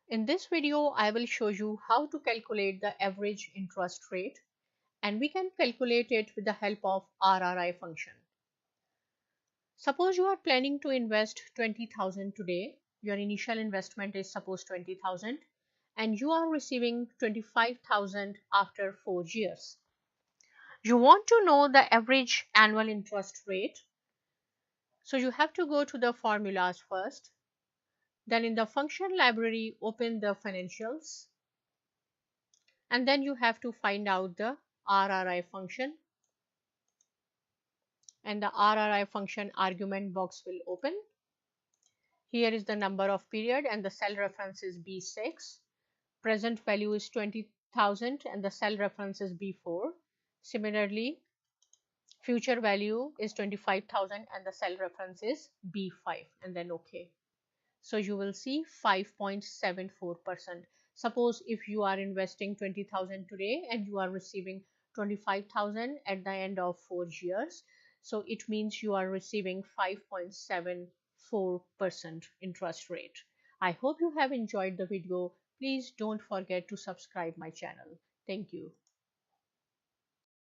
In this video, I will show you how to calculate the average interest rate, and we can calculate it with the help of RRI function. Suppose you are planning to invest 20,000 today. Your initial investment is suppose 20,000 and you are receiving 25,000 after 4 years. You want to know the average annual interest rate. So you have to go to the formulas first. Then in the function library, open the financials. And then you have to find out the RRI function. And the RRI function argument box will open. Here is the number of period and the cell reference is B6. Present value is 20,000 and the cell reference is B4. Similarly, future value is 25,000 and the cell reference is B5, and then OK. So you will see 5.74%. Suppose if you are investing 20,000 today and you are receiving 25,000 at the end of 4 years. So it means you are receiving 5.74% interest rate. I hope you have enjoyed the video. Please don't forget to subscribe my channel. Thank you.